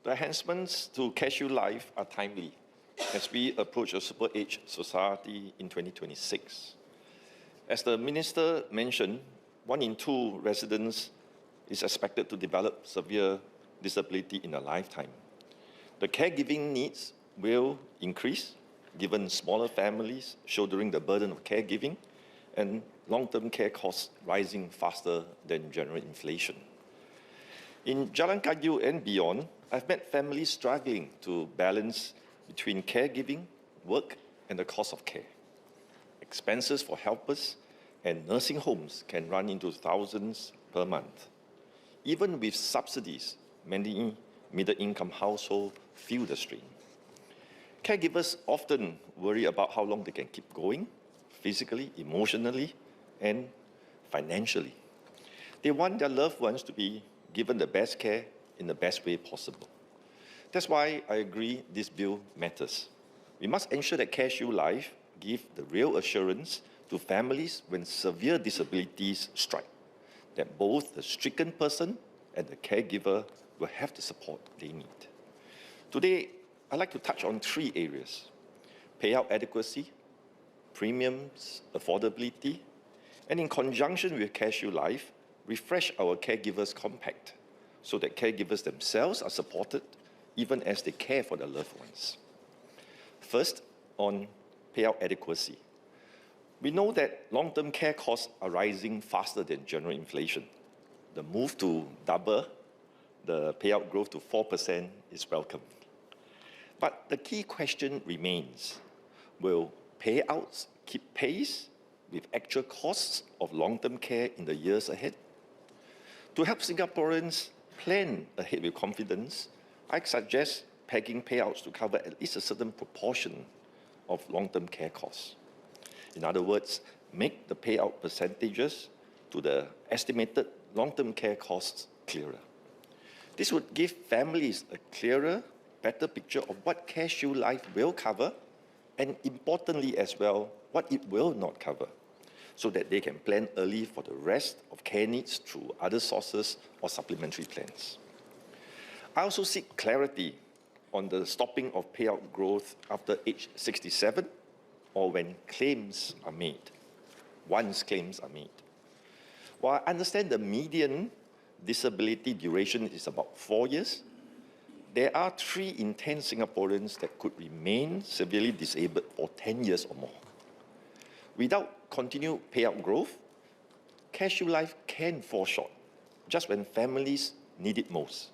The enhancements to CareShield Life are timely as we approach a super-age society in 2026. As the Minister mentioned, 1 in 2 residents is expected to develop severe disability in a lifetime. The caregiving needs will increase given smaller families shouldering the burden of caregiving and long-term care costs rising faster than general inflation. In Jalan Kayu and beyond, I've met families struggling to balance between caregiving, work, and the cost of care. Expenses for helpers and nursing homes can run into thousands per month. Even with subsidies, many middle-income households feel the strain. Caregivers often worry about how long they can keep going, physically, emotionally, and financially. They want their loved ones to be given the best care in the best way possible. That's why I agree this bill matters. We must ensure that CareShield Life gives the real assurance to families when severe disabilities strike, that both the stricken person and the caregiver will have the support they need. Today, I'd like to touch on 3 areas: payout adequacy, premiums, affordability, and in conjunction with CareShield Life, refresh our Caregivers Compact so that caregivers themselves are supported even as they care for their loved ones. First, on payout adequacy. We know that long-term care costs are rising faster than general inflation. The move to double the payout growth to 4% is welcome. But the key question remains: will payouts keep pace with actual costs of long-term care in the years ahead? To help Singaporeans plan ahead with confidence, I suggest pegging payouts to cover at least a certain proportion of long-term care costs. In other words, make the payout percentages to the estimated long-term care costs clearer. This would give families a clearer, better picture of what CareShield Life will cover, and importantly as well, what it will not cover, so that they can plan early for the rest of care needs through other sources or supplementary plans. I also seek clarity on the stopping of payout growth after age 67 or when claims are made, once claims are made. While I understand the median disability duration is about 4 years, there are 3 in 10 Singaporeans that could remain severely disabled for 10 years or more. Without continued payout growth, CareShield Life can fall short just when families need it most,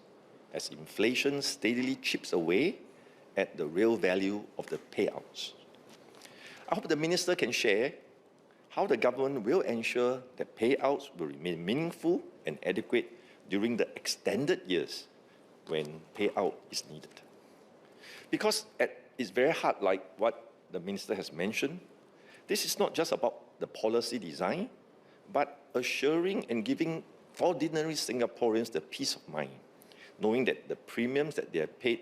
as inflation steadily chips away at the real value of the payouts. I hope the Minister can share how the government will ensure that payouts will remain meaningful and adequate during the extended years when payout is needed. Because at its very heart, like what the Minister has mentioned, this is not just about the policy design, but assuring and giving ordinary Singaporeans the peace of mind, knowing that the premiums that they have paid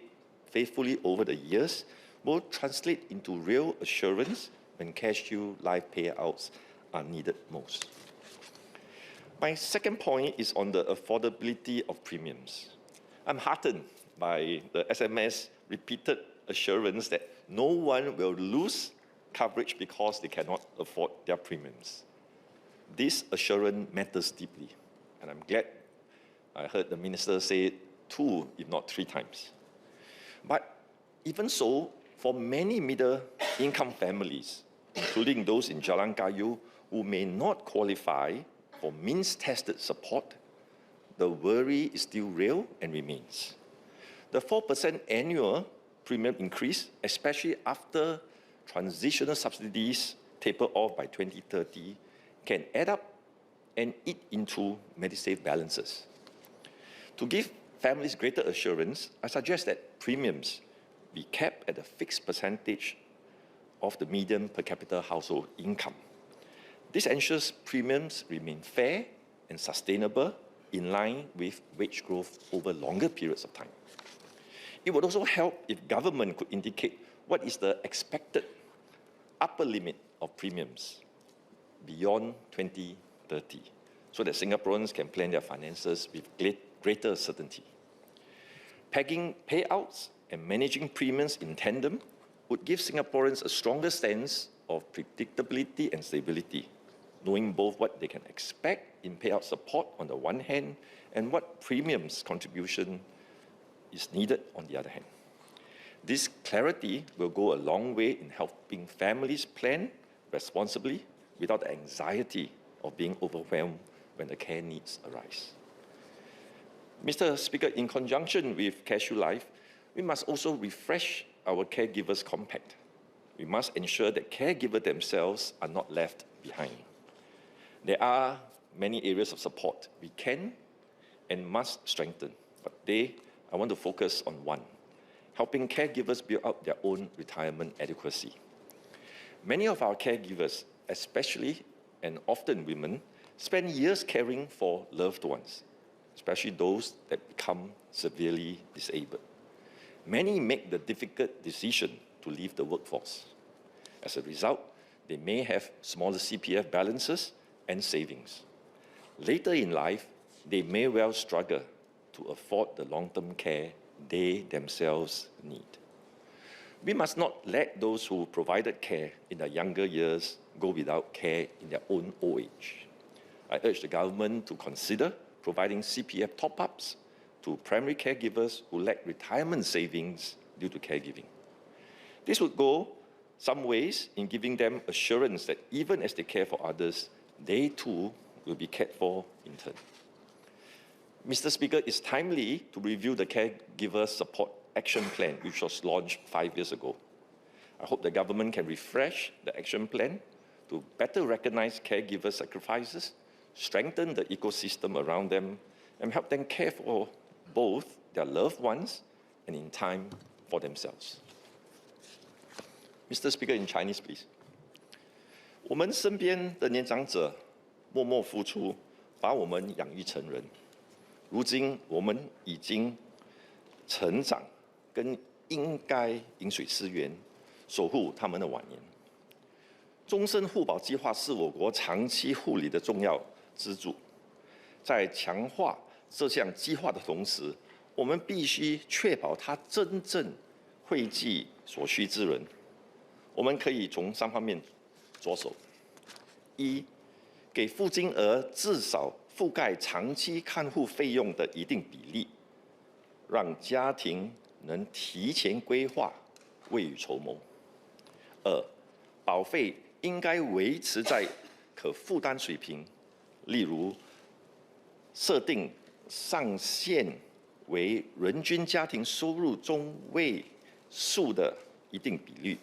faithfully over the years will translate into real assurance when CareShield Life payouts are needed most. My second point is on the affordability of premiums. I'm heartened by the SMS repeated assurance that no one will lose coverage because they cannot afford their premiums. This assurance matters deeply, and I'm glad I heard the Minister say it 2, if not 3 times. But even so, for many middle-income families, including those in Jalan Kayu who may not qualify for means-tested support, the worry is still real and remains. The 4% annual premium increase, especially after transitional subsidies taper off by 2030, can add up and eat into Medisave balances. To give families greater assurance, I suggest that premiums be capped at a fixed percentage of the median per capita household income. This ensures premiums remain fair and sustainable in line with wage growth over longer periods of time. It would also help if government could indicate what is the expected upper limit of premiums beyond 2030, so that Singaporeans can plan their finances with greater certainty. Pegging payouts and managing premiums in tandem would give Singaporeans a stronger sense of predictability and stability, knowing both what they can expect in payout support on the one hand and what premiums contribution is needed on the other hand. This clarity will go a long way in helping families plan responsibly without the anxiety of being overwhelmed when the care needs arise. Mr. Speaker, in conjunction with CareShield Life, we must also refresh our Caregivers Compact. We must ensure that caregivers themselves are not left behind. There are many areas of support we can and must strengthen, but today I want to focus on one: helping caregivers build up their own retirement adequacy. Many of our caregivers, especially and often women, spend years caring for loved ones, especially those that become severely disabled. Many make the difficult decision to leave the workforce. As a result, they may have smaller CPF balances and savings. Later in life, they may well struggle to afford the long-term care they themselves need. We must not let those who provided care in their younger years go without care in their own old age. I urge the government to consider providing CPF top-ups to primary caregivers who lack retirement savings due to caregiving. This would go some ways in giving them assurance that even as they care for others, they too will be cared for in turn. Mr. Speaker, it's timely to review the Caregiver Support Action Plan, which was launched 5 years ago. I hope the government can refresh the action plan to better recognize caregiver sacrifices, strengthen the ecosystem around them, and help them care for both their loved ones and in time for themselves. Mr. Speaker, in Chinese, please. 我们身边的年长者默默付出，把我们养育成人。如今我们已经成长，更应该饮水思源，守护他们的晚年。终身护保计划是我国长期护理的重要支柱。在强化这项计划的同时，我们必须确保它真正惠及所需之人。我们可以从3方面着手：一，给付金额至少覆盖长期看护费用的一定比例，让家庭能提前规划，未雨绸缪；二，保费应该维持在可负担水平，例如设定上限为人均家庭收入中位数的一定比率，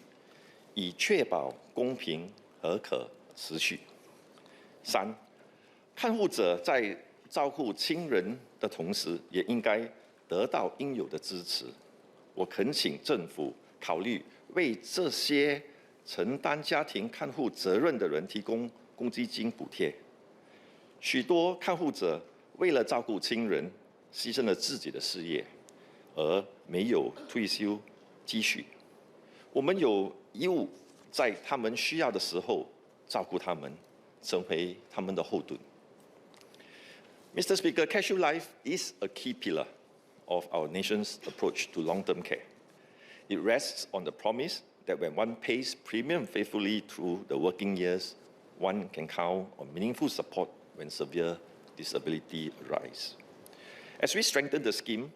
以确保公平和可持续。三，看护者在照顾亲人的同时，也应该得到应有的支持。我恳请政府考虑为这些承担家庭看护责任的人提供公积金补贴。许多看护者为了照顾亲人，牺牲了自己的事业，而没有退休积蓄。我们有义务在他们需要的时候照顾他们，成为他们的后盾。Mr. Speaker, CareShield Life is a key pillar of our nation's approach to long-term care. It rests on the promise that when one pays premium faithfully through the working years, one can count on meaningful support when severe disability arises. As we strengthen the scheme,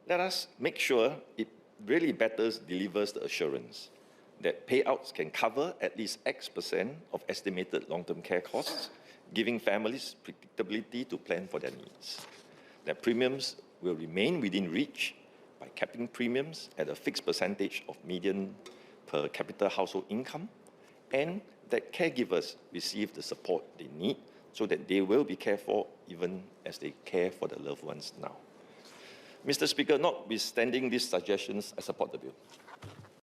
let us make sure it really better delivers the assurance that payouts can cover at least X% of estimated long-term care costs, giving families predictability to plan for their needs. That premiums will remain within reach by capping premiums at a fixed percentage of median per capita household income, and that caregivers receive the support they need so that they will be cared for even as they care for their loved ones now. Mr. Speaker, notwithstanding these suggestions, I support the bill.